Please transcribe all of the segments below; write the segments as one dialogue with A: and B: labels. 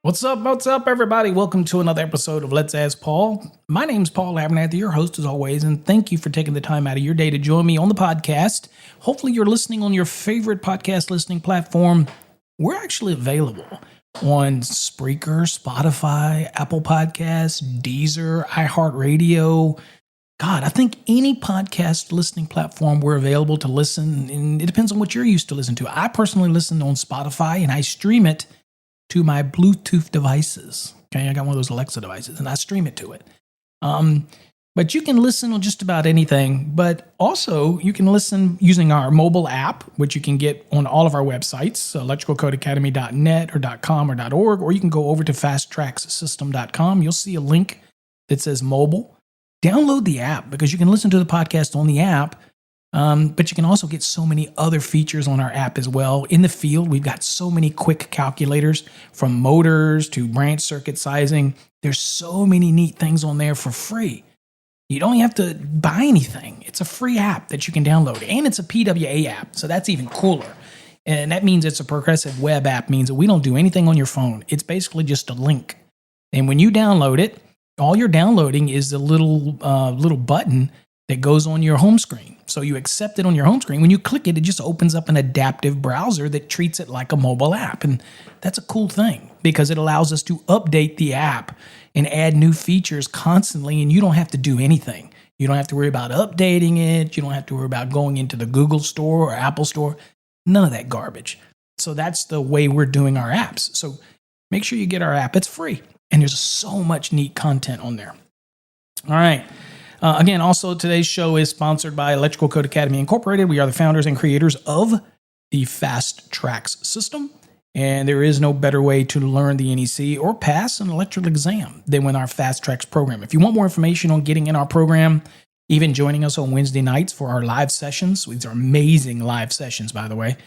A: What's up? What's up, everybody? Welcome to another episode of Let's Ask Paul. My name's Paul Abernathy, your host as always, and thank you for taking the time out of your day to join me on the podcast. Hopefully you're listening on your favorite podcast listening platform. We're actually available on Spreaker, Spotify, Apple Podcasts, Deezer, iHeartRadio. God, I think any podcast listening platform we're available to listen, and it depends on what you're used to listening to. I personally listen on Spotify, and I stream it to my Bluetooth devices. Okay, I got one of those Alexa devices, and I stream it to it. But you can listen on just about anything, but also you can listen using our mobile app, which you can get on all of our websites, electricalcodeacademy.net or .com or .org, or you can go over to fasttracksystem.com. You'll see a link that says mobile. Download the app because you can listen to the podcast on the app, but you can also get so many other features on our app as well. In the field, we've got so many quick calculators from motors to branch circuit sizing. There's so many neat things on there for free. You don't have to buy anything. It's a free app that you can download, and it's a PWA app, so that's even cooler. And that means it's a progressive web app, means that we don't do anything on your phone. It's basically just a link. And when you download it, all you're downloading is the little button that goes on your home screen. So you accept it on your home screen. When you click it, it just opens up an adaptive browser that treats it like a mobile app. And that's a cool thing because it allows us to update the app and add new features constantly, and you don't have to do anything. You don't have to worry about updating it. You don't have to worry about going into the Google store or Apple store. None of that garbage. So that's the way we're doing our apps. So make sure you get our app. It's free, and there's so much neat content on there. All right. Again, also today's show is sponsored by Electrical Code Academy Incorporated. We are the founders and creators of the Fast Tracks system, and there is no better way to learn the NEC or pass an electrical exam than with our Fast Tracks program. If you want more information on getting in our program, even joining us on Wednesday nights for our live sessions, these are amazing live sessions, by the way,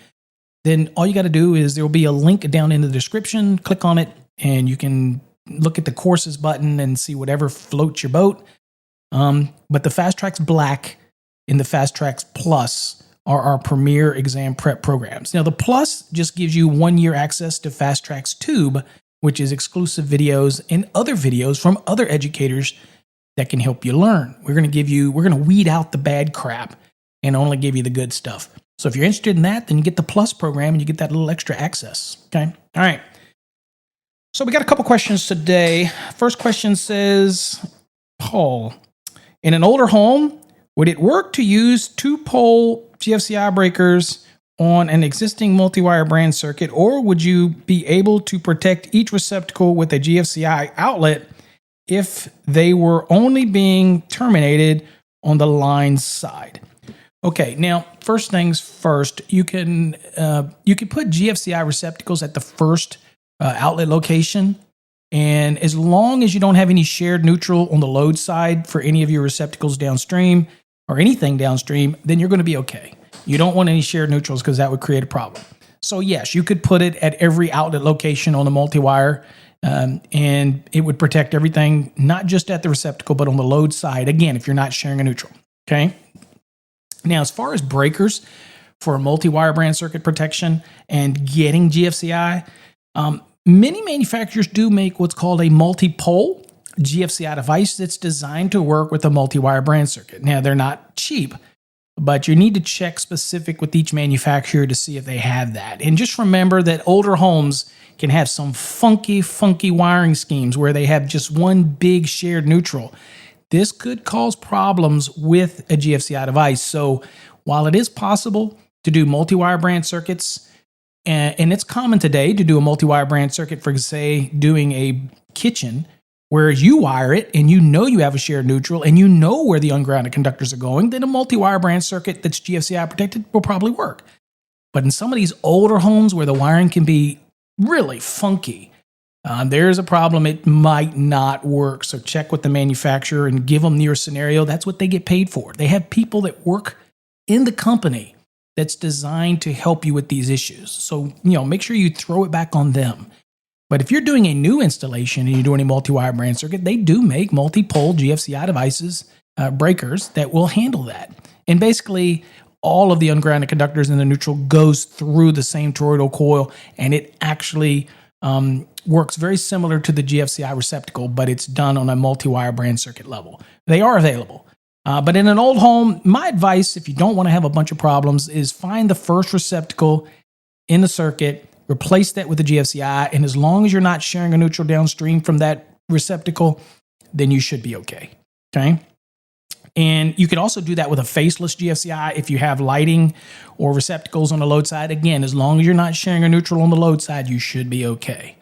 A: then all you got to do is there will be a link down in the description. Click on it, and you can look at the courses button and see whatever floats your boat. But the Fast Tracks Black and the Fast Tracks Plus are our premier exam prep programs. Now, the Plus just gives you 1 year access to Fast Tracks Tube, which is exclusive videos and other videos from other educators that can help you learn. We're going to weed out the bad crap and only give you the good stuff. So if you're interested in that, then you get the Plus program and you get that little extra access. Okay. All right. So we got a couple questions today. First question says, Paul, in an older home, would it work to use 2-pole GFCI breakers on an existing multi-wire branch circuit, or would you be able to protect each receptacle with a GFCI outlet if they were only being terminated on the line side? Okay, now, first things first, you can put GFCI receptacles at the first outlet location. And as long as you don't have any shared neutral on the load side for any of your receptacles downstream or anything downstream, then you're going to be okay. You don't want any shared neutrals because that would create a problem. So yes, you could put it at every outlet location on the multi-wire, and it would protect everything, not just at the receptacle, but on the load side, again, if you're not sharing a neutral. Okay. Now, as far as breakers for multi-wire branch circuit protection and getting GFCI, many manufacturers do make what's called a multipole GFCI device that's designed to work with a multi-wire branch circuit. Now, they're not cheap, but you need to check specific with each manufacturer to see if they have that. And just remember that older homes can have some funky wiring schemes where they have just one big shared neutral. This could cause problems with a GFCI device. So while it is possible to do multi-wire branch circuits, and it's common today to do a multi-wire branch circuit for, say, doing a kitchen, whereas you wire it and you know you have a shared neutral and you know where the ungrounded conductors are going, then a multi-wire branch circuit that's GFCI protected will probably work. But in some of these older homes where the wiring can be really funky, there's a problem. It might not work. So check with the manufacturer and give them your scenario. That's what they get paid for. They have people that work in the company that's designed to help you with these issues. So, make sure you throw it back on them. But if you're doing a new installation and you're doing a multi-wire branch circuit, they do make multi-pole GFCI devices, breakers that will handle that. And basically, all of the ungrounded conductors in the neutral goes through the same toroidal coil, and it actually works very similar to the GFCI receptacle, but it's done on a multi-wire brand circuit level. They are available. But in an old home, my advice, if you don't want to have a bunch of problems, is find the first receptacle in the circuit, replace that with the GFCI, and as long as you're not sharing a neutral downstream from that receptacle, then you should be okay. Okay? And you can also do that with a faceless GFCI if you have lighting or receptacles on the load side. Again, as long as you're not sharing a neutral on the load side, you should be okay.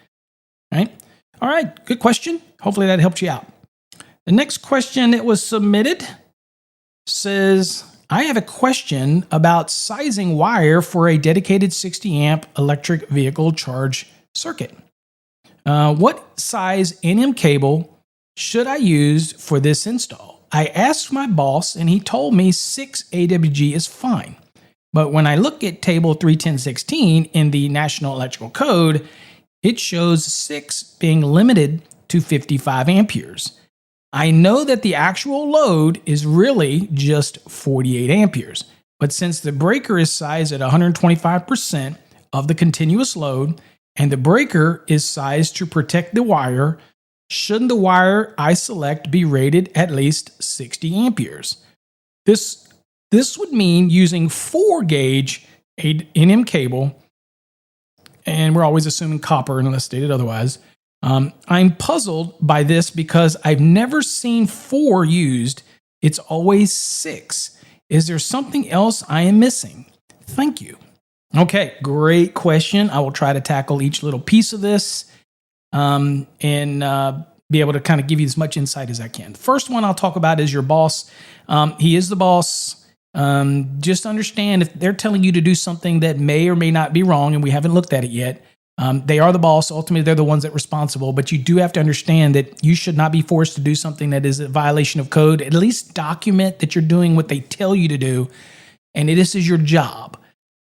A: All right, good question. Hopefully that helped you out. The next question that was submitted says, I have a question about sizing wire for a dedicated 60 amp electric vehicle charge circuit. What size NM cable should I use for this install? I asked my boss and he told me 6 AWG is fine. But when I look at table 31016 in the National Electrical Code, it shows 6 being limited to 55 amperes. I know that the actual load is really just 48 amperes, but since the breaker is sized at 125% of the continuous load and the breaker is sized to protect the wire, shouldn't the wire I select be rated at least 60 amperes? This would mean using 4 gauge NM cable, and we're always assuming copper unless stated otherwise. I'm puzzled by this because I've never seen 4 used. It's always 6. Is there something else I am missing? Thank you. Okay, great question. I will try to tackle each little piece of this and be able to kind of give you as much insight as I can. The first one I'll talk about is your boss. He is the boss. Just understand if they're telling you to do something that may or may not be wrong, and we haven't looked at it yet, they are the boss. Ultimately, they're the ones that are responsible, but you do have to understand that you should not be forced to do something that is a violation of code. At least document that you're doing what they tell you to do, and this is your job.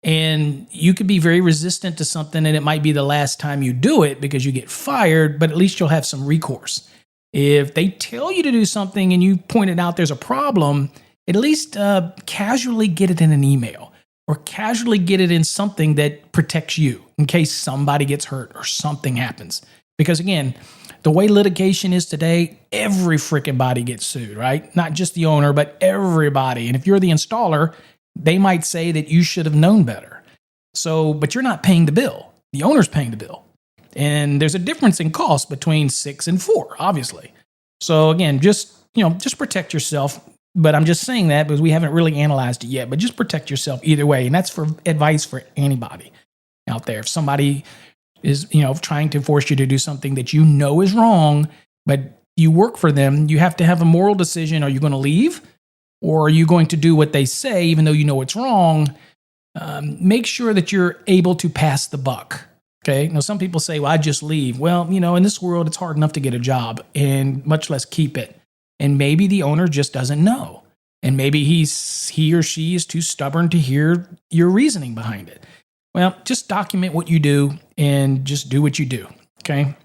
A: And you could be very resistant to something, and it might be the last time you do it because you get fired, but at least you'll have some recourse. If they tell you to do something and you pointed out there's a problem, at least casually get it in an email or casually get it in something that protects you in case somebody gets hurt or something happens. Because again, the way litigation is today, every freaking body gets sued, right? Not just the owner, but everybody. And if you're the installer, they might say that you should have known better. So, but you're not paying the bill. The owner's paying the bill. And there's a difference in cost between 6 and 4, obviously. So again, just protect yourself. But I'm just saying that because we haven't really analyzed it yet. But just protect yourself either way. And that's for advice for anybody out there. If somebody is, trying to force you to do something that you know is wrong, but you work for them, you have to have a moral decision. Are you going to leave? Or are you going to do what they say, even though you know it's wrong? Make sure that you're able to pass the buck. Okay. Now, some people say, well, I just leave. Well, in this world, it's hard enough to get a job and much less keep it. And maybe the owner just doesn't know. And maybe he or she is too stubborn to hear your reasoning behind it. Well, just document what you do and just do what you do. Okay.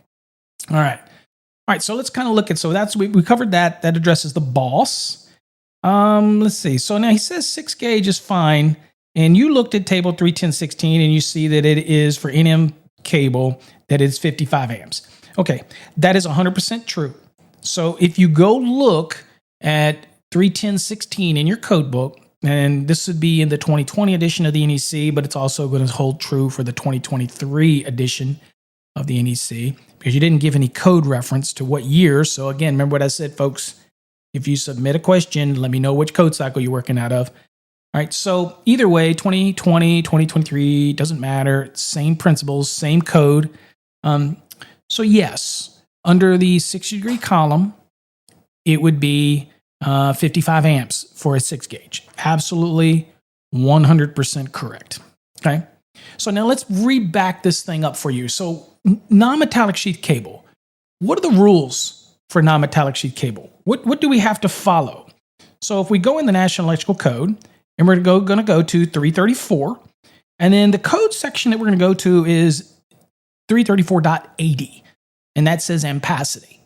A: All right. So let's kind of look at, we covered that. That addresses the boss. Let's see. So now he says 6 gauge is fine. And you looked at table 31016 and you see that it is for NM cable that is 55 amps. Okay. That is 100% true. So if you go look at 31016 in your code book, and this would be in the 2020 edition of the NEC, but it's also going to hold true for the 2023 edition of the NEC because you didn't give any code reference to what year. So again, remember what I said, folks. If you submit a question, let me know which code cycle you're working out of. All right, so either way, 2020, 2023, doesn't matter. Same principles, same code. So yes, under the 60-degree column, it would be 55 amps for a 6 gauge. Absolutely 100% correct. Okay, so now let's reback this thing up for you. So non-metallic sheath cable. What are the rules for non-metallic sheath cable? What do we have to follow? So if we go in the National Electrical Code, and we're going to go to 334, and then the code section that we're going to go to is 334.80, and that says ampacity.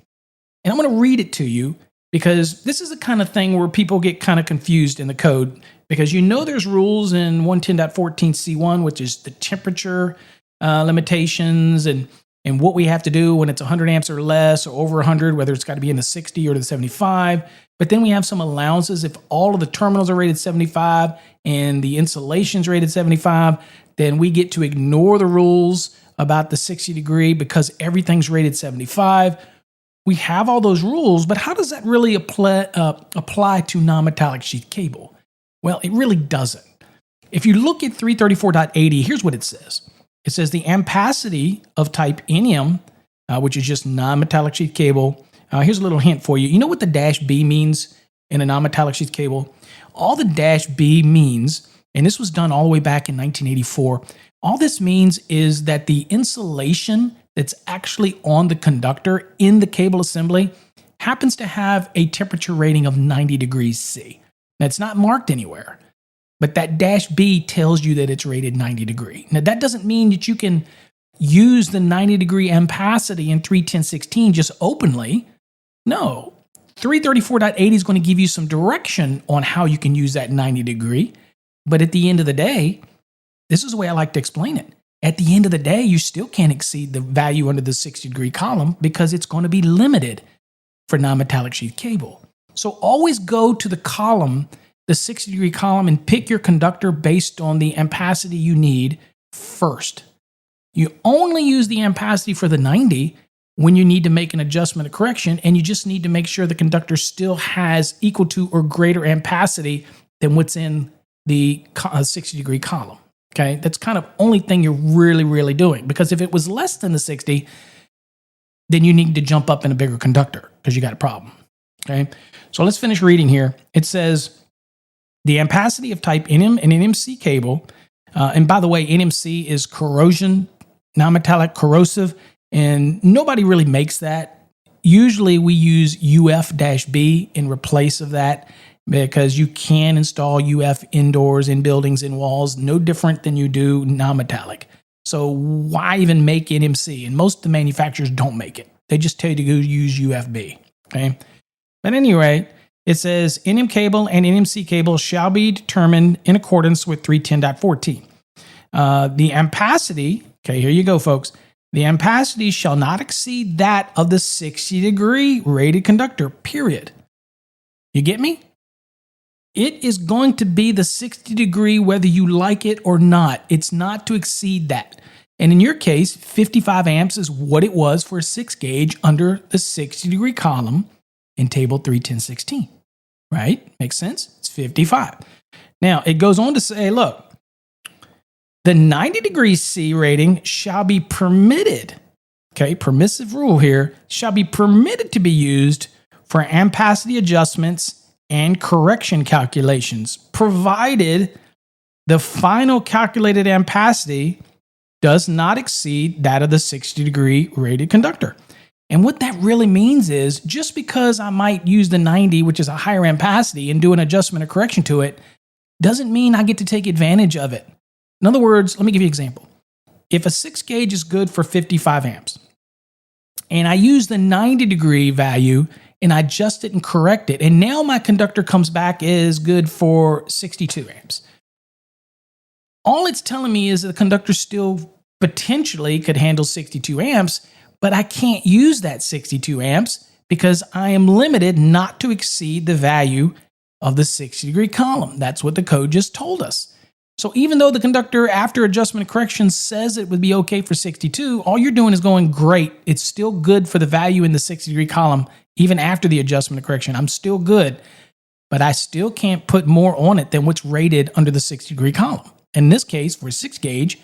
A: And I'm going to read it to you because this is the kind of thing where people get kind of confused in the code because there's rules in 110.14c1, which is the temperature limitations, and and what we have to do when it's 100 amps or less or over 100, whether it's got to be in the 60 or the 75. But then we have some allowances. If all of the terminals are rated 75 and the insulation's rated 75, then we get to ignore the rules about the 60 degree because everything's rated 75. We have all those rules, but how does that really apply to non-metallic sheath cable? Well, it really doesn't. If you look at 334.80, here's what it says. It says the ampacity of type NM, which is just non-metallic sheath cable. Here's a little hint for you. You know what the dash B means in a non-metallic sheath cable? All the dash B means, and this was done all the way back in 1984, all this means is that the insulation that's actually on the conductor in the cable assembly happens to have a temperature rating of 90 degrees C. Now, it's not marked anywhere, but that dash B tells you that it's rated 90 degree. Now, that doesn't mean that you can use the 90 degree ampacity in 31016 just openly. No, 334.80 is going to give you some direction on how you can use that 90 degree. But at the end of the day, this is the way I like to explain it. At the end of the day, you still can't exceed the value under the 60 degree column because it's going to be limited for non-metallic sheath cable. So always go to the column, the 60 degree column, and pick your conductor based on the ampacity you need first. You only use the ampacity for the 90 when you need to make an adjustment or correction, and you just need to make sure the conductor still has equal to or greater ampacity than what's in the 60 degree column. Okay, that's kind of only thing you're really doing, because if it was less than the 60, then you need to jump up in a bigger conductor because you got a problem. Okay, so let's finish reading here. It says the ampacity of type NM and NMC cable, and by the way, NMC is corrosion, non-metallic corrosive, and nobody really makes that. Usually we use UF-B in replace of that, because you can install UF indoors in buildings and walls, no different than you do non-metallic. So why even make NMC? And most of the manufacturers don't make it. They just tell you to go use UFB. Okay. But anyway, it says NM cable and NMC cable shall be determined in accordance with 310.14. The ampacity, okay, here you go, folks. The ampacity shall not exceed that of the 60 degree rated conductor, period. You get me? It is going to be the 60 degree whether you like it or not. It's not to exceed that. And in your case, 55 amps is what it was for a 6 gauge under the 60 degree column in table 31016. Right? Makes sense? It's 55. Now, it goes on to say, look, the 90 degrees C rating shall be permitted. Okay, permissive rule here, shall be permitted to be used for ampacity adjustments and correction calculations, provided the final calculated ampacity does not exceed that of the 60 degree rated conductor. And what that really means is, just because I might use the 90, which is a higher ampacity, and do an adjustment or correction to it, doesn't mean I get to take advantage of it. In other words, let me give you an example. If a 6 gauge is good for 55 amps, and I use the 90 degree value and I adjust it and correct it, and now my conductor comes back as good for 62 amps. All it's telling me is that the conductor still potentially could handle 62 amps, but I can't use that 62 amps because I am limited not to exceed the value of the 60 degree column. That's what the code just told us. So even though the conductor, after adjustment and correction, says it would be okay for 62, all you're doing is going, great, it's still good for the value in the 60 degree column. Even after the adjustment and correction, I'm still good, but I still can't put more on it than what's rated under the 60 degree column. In this case, for a 6 gauge,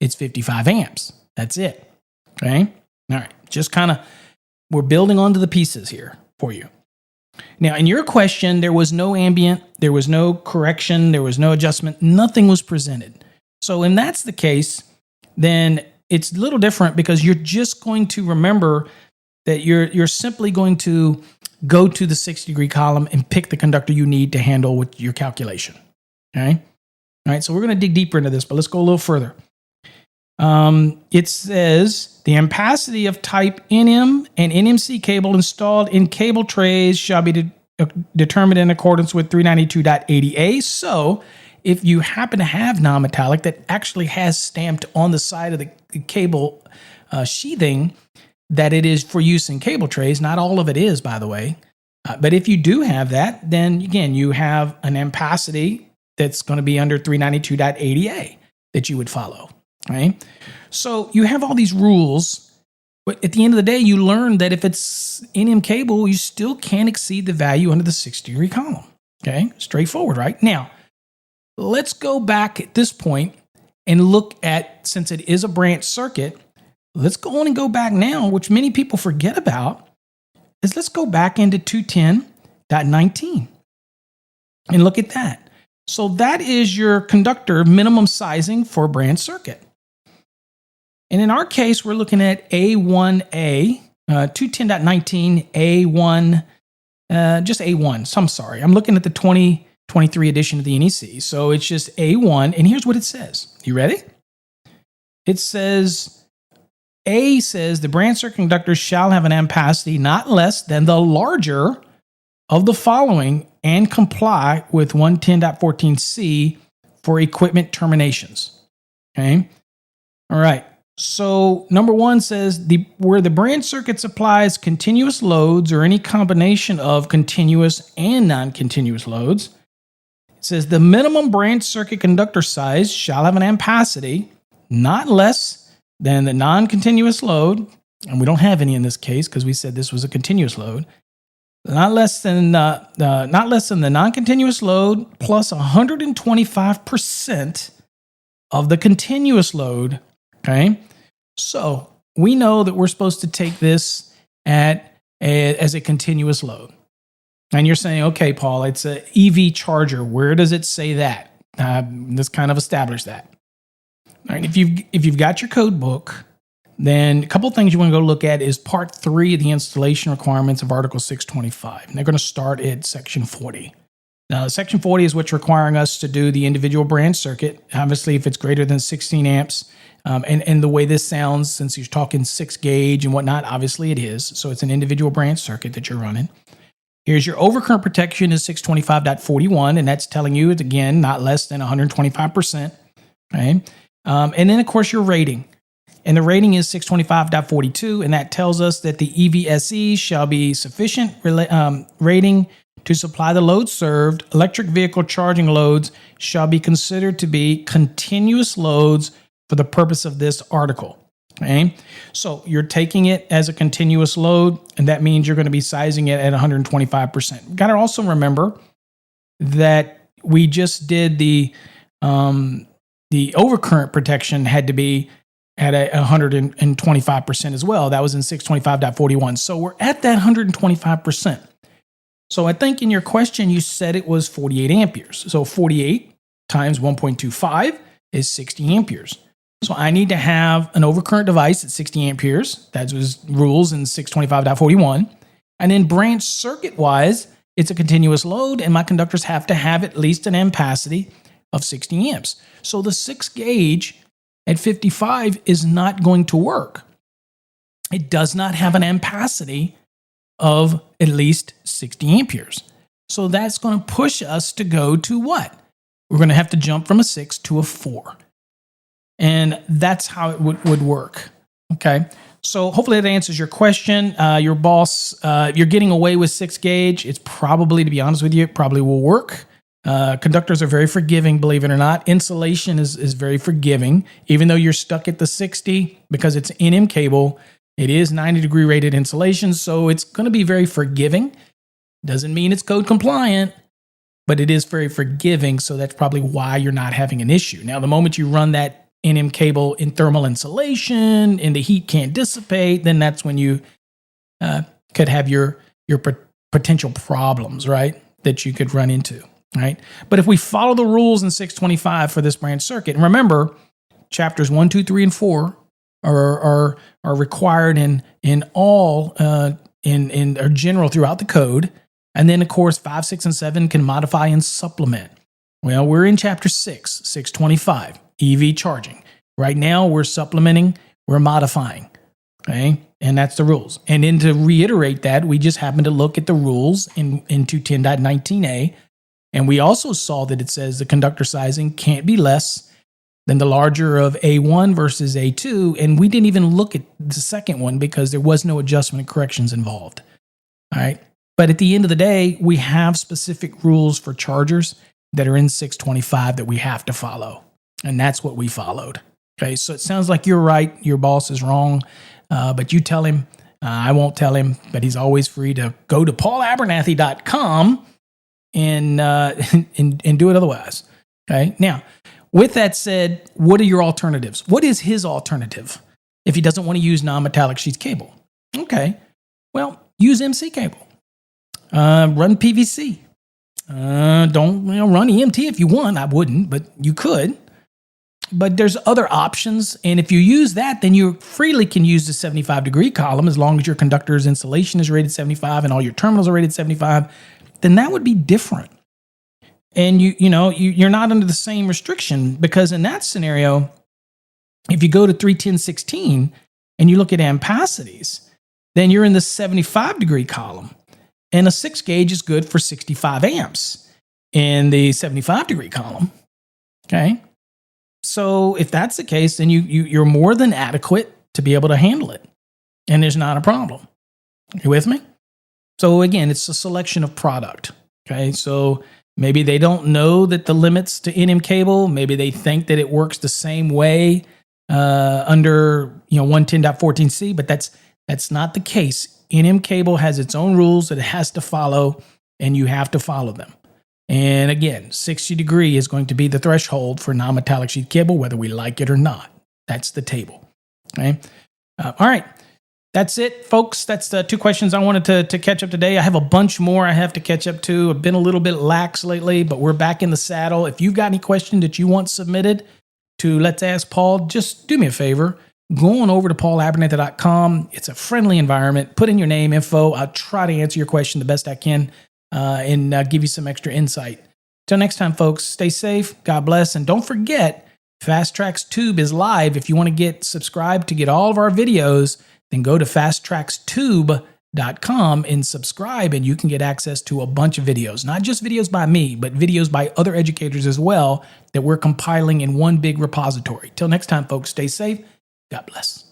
A: it's 55 amps. That's it. Okay? All right. Just kind of, we're building onto the pieces here for you. Now, in your question, there was no ambient, there was no correction, there was no adjustment, nothing was presented. So, if that's the case, then it's a little different, because you're just going to remember that you're simply going to go to the 60 degree column and pick the conductor you need to handle with your calculation. Okay? All right, so we're going to dig deeper into this, but let's go a little further. It says the ampacity of type NM and NMC cable installed in cable trays shall be determined in accordance with 392.80A. So if you happen to have non-metallic that actually has stamped on the side of the cable sheathing that it is for use in cable trays, not all of it is, by the way. But if you do have that, then again, you have an ampacity that's going to be under 392.80a that you would follow, right? So you have all these rules, but at the end of the day, you learn that if it's NM cable, you still can't exceed the value under the 6-degree column, okay? Straightforward, right? Now, let's go back at this point and look at, since it is a branch circuit, let's go on and go back now, which many people forget about, is let's go back into 210.19 and look at that. So that is your conductor minimum sizing for a branch circuit. And in our case, we're looking at A1A, 210.19, A1, just A1. So I'm sorry. I'm looking at the 2023 edition of the NEC. So it's just A1. And here's what it says. You ready? It says, A says the branch circuit conductor shall have an ampacity not less than the larger of the following and comply with 110.14c for equipment terminations. Okay. All right. So number one says where the branch circuit supplies continuous loads or any combination of continuous and non-continuous loads, it says the minimum branch circuit conductor size shall have an ampacity not less than the non-continuous load, and we don't have any in this case because we said this was a continuous load, not less than the non-continuous load plus 125% of the continuous load. Okay, so we know that we're supposed to take this as a continuous load. And you're saying, okay, Paul, it's an EV charger. Where does it say that? Let's kind of establish that. All right, if you've got your code book, then a couple of things you want to go look at is part 3 of the installation requirements of Article 625. And they're going to start at Section 40. Now, Section 40 is what's requiring us to do the individual branch circuit. Obviously, if it's greater than 16 amps, and the way this sounds, since you're talking 6 gauge and whatnot, obviously it is. So it's an individual branch circuit that you're running. Here's your overcurrent protection is 625.41, and that's telling you it's, again, not less than 125%. Okay? And then, of course, your rating. And the rating is 625.42, and that tells us that the EVSE shall be sufficient rating to supply the load served. Electric vehicle charging loads shall be considered to be continuous loads for the purpose of this article. Okay, so you're taking it as a continuous load, and that means you're going to be sizing it at 125%. Got to also remember that we just did the overcurrent protection had to be at 125% as well. That was in 625.41. So we're at that 125%. So I think in your question, you said it was 48 amperes. So 48 times 1.25 is 60 amperes. So I need to have an overcurrent device at 60 amperes. That was rules in 625.41. And then branch circuit-wise, it's a continuous load, and my conductors have to have at least an ampacity of 60 amps. So the 6 gauge at 55 is not going to work. It does not have an ampacity of at least 60 amperes. So that's going to push us to go to what? We're going to have to jump from a 6 to a 4. And that's how it would work. Okay. So hopefully that answers your question. Your boss, if you're getting away with 6 gauge, it's probably, to be honest with you, it probably will work. Conductors are very forgiving, believe it or not. Insulation is very forgiving. Even though you're stuck at the 60, because it's NM cable, it is 90-degree rated insulation, so it's going to be very forgiving. Doesn't mean it's code compliant, but it is very forgiving, so that's probably why you're not having an issue. Now, the moment you run that NM cable in thermal insulation and the heat can't dissipate, then that's when you could have your potential problems, right, that you could run into, right? But if we follow the rules in 625 for this branch circuit, and remember, chapters 1, 2, 3, and 4 are required in all are general throughout the code, and then of course 5, 6, and 7 can modify and supplement. Well, we're in chapter 6, 625. EV charging. Right now, we're supplementing, we're modifying, okay? And that's the rules. And then to reiterate that, we just happen to look at the rules in 210.19a, And we also saw that it says the conductor sizing can't be less than the larger of A1 versus A2. And we didn't even look at the second one because there was no adjustment and corrections involved. All right. But at the end of the day, we have specific rules for chargers that are in 625 that we have to follow. And that's what we followed. Okay. So it sounds like you're right. Your boss is wrong. But you tell him. I won't tell him, but he's always free to go to paulabernathy.com and do it otherwise. Okay. Now, with that said, what are your alternatives? What is his alternative if he doesn't want to use non-metallic sheath cable? Okay. Well, use MC cable. Run PVC. Don't run EMT if you want. I wouldn't, but you could. But there's other options, and if you use that, then you freely can use the 75-degree column as long as your conductor's insulation is rated 75 and all your terminals are rated 75. Then that would be different. And you're not under the same restriction, because in that scenario, if you go to 310/16 and you look at ampacities, then you're in the 75-degree column, and a 6 gauge is good for 65 amps in the 75-degree column. Okay. So if that's the case, then you're more than adequate to be able to handle it. And there's not a problem. You with me? So again, it's a selection of product. Okay. So maybe they don't know that the limits to NM cable, maybe they think that it works the same way under 110.14c, but that's not the case. NM cable has its own rules that it has to follow, and you have to follow them. And again, 60 degree is going to be the threshold for non-metallic sheath cable, whether we like it or not. That's the table. Okay. All right. That's it, folks. That's the 2 questions I wanted to catch up today. I have a bunch more I have to catch up to. I've been a little bit lax lately, but we're back in the saddle. If you've got any question that you want submitted to Let's Ask Paul, just do me a favor. Go on over to paulabernathy.com. It's a friendly environment. Put in your name, info. I'll try to answer your question the best I can. And give you some extra insight. Till next time, folks, stay safe. God bless. And don't forget, Fast Tracks Tube is live. If you want to get subscribed to get all of our videos, then go to fasttrackstube.com and subscribe, and you can get access to a bunch of videos. Not just videos by me, but videos by other educators as well that we're compiling in one big repository. Till next time, folks, stay safe. God bless.